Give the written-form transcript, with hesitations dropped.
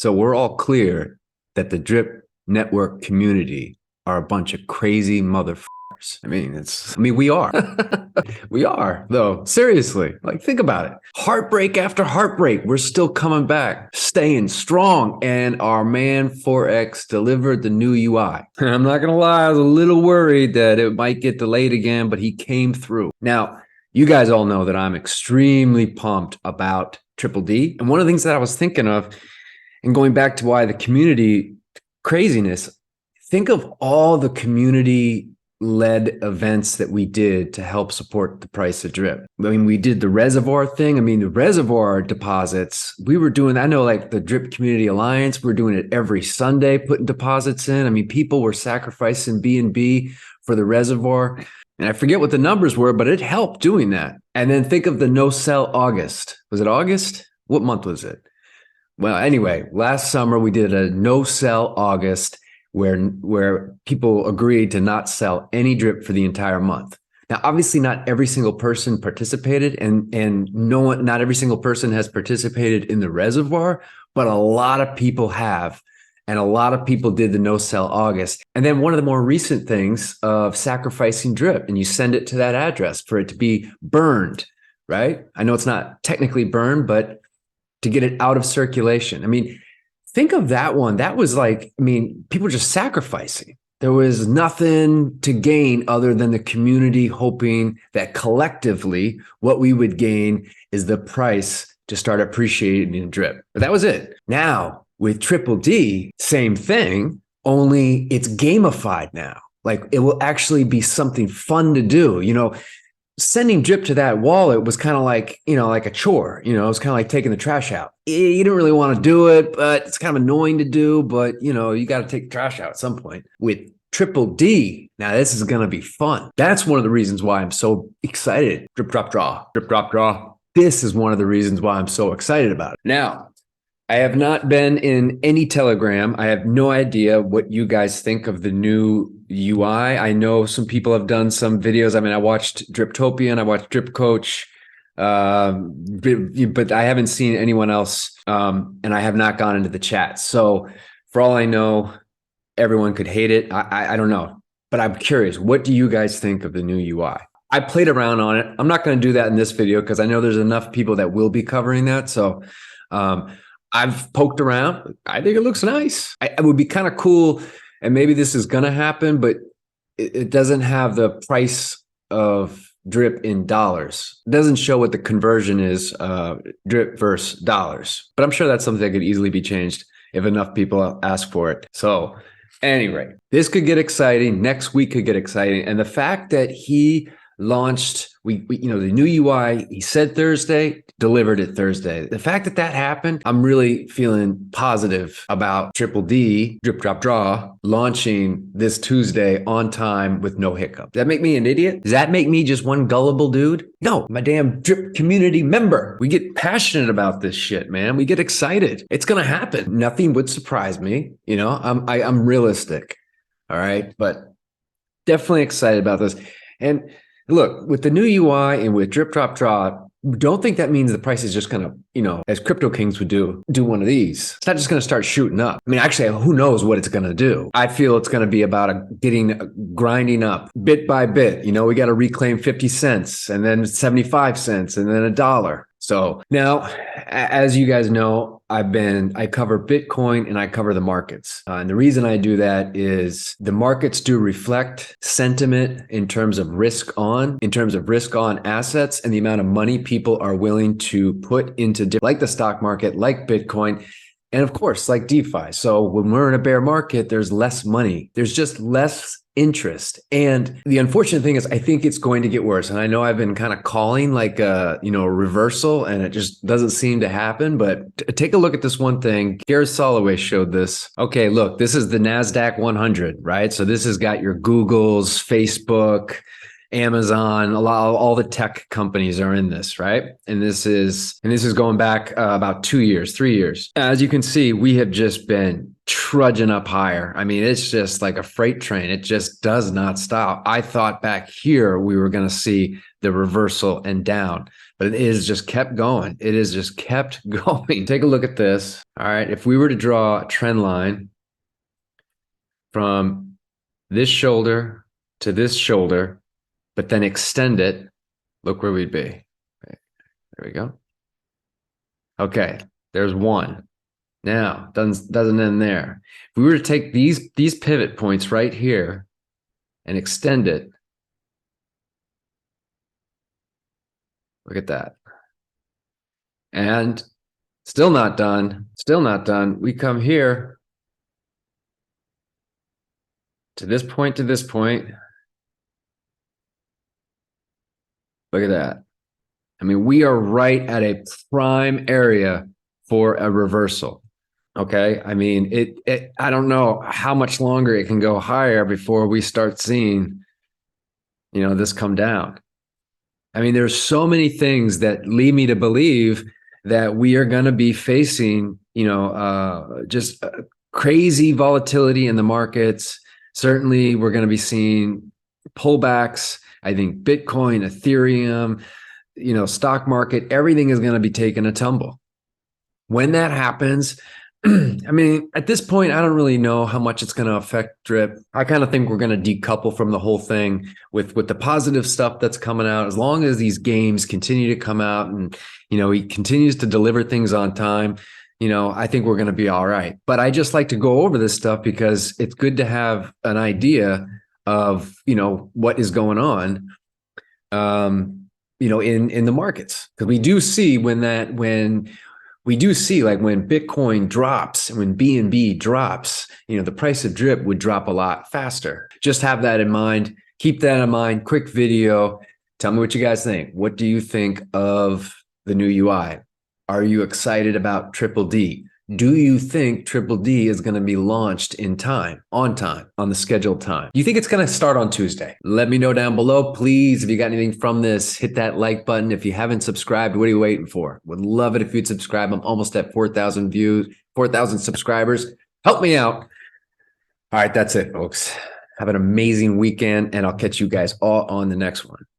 So we're all clear that the drip network community are a bunch of crazy motherfuckers. We are. We are, though. Seriously. Like, think about it. Heartbreak after heartbreak. We're still coming back, staying strong. And our man Forex delivered the new UI. And I'm not going to lie, I was a little worried that it might get delayed again, but he came through. Now, you guys all know that I'm extremely pumped about Triple D. And one of the things that I was thinking of, and going back to why the community craziness, think of all the community-led events that we did to help support the price of drip. I mean, we did the reservoir thing. I mean, the reservoir deposits, we were doing, I know, like the Drip Community Alliance, we're doing it every Sunday, putting deposits in. I mean, people were sacrificing B&B for the reservoir. And I forget what the numbers were, but it helped doing that. And then think of the no-sell August. Was it August? What month was it? Well, anyway, last summer we did a no-sell August where people agreed to not sell any drip for the entire month. Now, obviously, not every single person participated, and not every single person has participated in the reservoir, but a lot of people have. And a lot of people did the no-sell August. And then one of the more recent things of sacrificing drip, and you send it to that address for it to be burned, right? I know it's not technically burned, but to get it out of circulation. I mean, think of that one. That was like, I mean, people were just sacrificing. There was nothing to gain other than the community hoping that collectively what we would gain is the price to start appreciating in drip. But that was it. Now, with Triple D, same thing, only it's gamified now. Like, it will actually be something fun to do. You know, sending drip to that wallet was kind of like, like a chore. It was kind of like taking the trash out. You didn't really want to do it, but it's kind of annoying to do. But, you got to take the trash out at some point. With Triple D, now this is going to be fun. That's one of the reasons why I'm so excited. Drip, drop, draw. Drip, drop, draw. This is one of the reasons why I'm so excited about it. Now, I have not been in any Telegram. I have no idea what you guys think of the new UI. I know some people have done some videos. I mean, I watched Driptopian, I watched Drip Coach, but I haven't seen anyone else, and I have not gone into the chat. So for all I know, everyone could hate it. I don't know, but I'm curious. What do you guys think of the new UI? I played around on it. I'm not going to do that in this video because I know there's enough people that will be covering that. So, I've poked around. I think it looks nice. It would be kind of cool, and maybe this is going to happen, but it doesn't have the price of drip in dollars. It doesn't show what the conversion is, drip versus dollars. But I'm sure that's something that could easily be changed if enough people ask for it. So anyway, this could get exciting. Next week could get exciting. And the fact that he launched, the new UI, he said Thursday, delivered it Thursday. The fact that that happened, I'm really feeling positive about Triple D, Drip, Drop, Draw, launching this Tuesday on time with no hiccup. Does that make me an idiot? Does that make me just one gullible dude? No, my damn Drip community member. We get passionate about this shit, man. We get excited. It's going to happen. Nothing would surprise me. I'm realistic. All right. But definitely excited about this. And look, with the new UI and with Drip, Drop, Draw, don't think that means the price is just going to, as Crypto Kings would do one of these. It's not just going to start shooting up. I mean, actually, who knows what it's going to do? I feel it's going to be about grinding up bit by bit. We got to reclaim 50 cents and then 75 cents and then $1. So now, as you guys know, I cover Bitcoin and I cover the markets. And the reason I do that is the markets do reflect sentiment in terms of risk on assets and the amount of money people are willing to put into like the stock market, like Bitcoin, and of course, like DeFi. So when we're in a bear market, there's less money. There's just less interest. And the unfortunate thing is I think it's going to get worse. And I know I've been kind of calling like a reversal, and it just doesn't seem to happen. But take a look at this one thing. Gareth Soloway showed this. Okay, look, this is the NASDAQ 100, right? So this has got your Googles, Facebook, Amazon, all the tech companies are in this, right? And this is going back about 2 years, 3 years. As you can see, we have just been trudging up higher. I mean, it's just like a freight train. It just does not stop. I thought back here we were going to see the reversal and down, but it is just kept going. It is just kept going. Take a look at this. All right. If we were to draw a trend line from this shoulder to this shoulder, but then extend it, look where we'd be. There we go. Okay. There's one. Now, doesn't end there. If we were to take these pivot points right here and extend it, look at that. And still not done. Still not done. We come here to this point, to this point. Look at that. I mean, we are right at a prime area for a reversal. Okay. I mean, I don't know how much longer it can go higher before we start seeing, this come down. I mean, there's so many things that lead me to believe that we are going to be facing, just crazy volatility in the markets. Certainly, we're going to be seeing pullbacks. I think Bitcoin, Ethereum, stock market, everything is going to be taking a tumble. When that happens, I mean, at this point, I don't really know how much it's going to affect drip. I kind of think we're going to decouple from the whole thing with the positive stuff that's coming out. As long as these games continue to come out and, he continues to deliver things on time, I think we're going to be all right. But I just like to go over this stuff because it's good to have an idea of, what is going on, in the markets. Because we do see when Bitcoin drops and when BNB drops, the price of drip would drop a lot faster. Just have that in mind. Keep that in mind. Quick video. Tell me what you guys think. What do you think of the new UI? Are you excited about Triple D? Do you think Triple D is going to be launched on time, on the scheduled time? Do you think it's going to start on Tuesday? Let me know down below, please. If you got anything from this, hit that like button. If you haven't subscribed, what are you waiting for? Would love it if you'd subscribe. I'm almost at 4,000 views, 4,000 subscribers. Help me out. All right, that's it, folks. Have an amazing weekend, and I'll catch you guys all on the next one.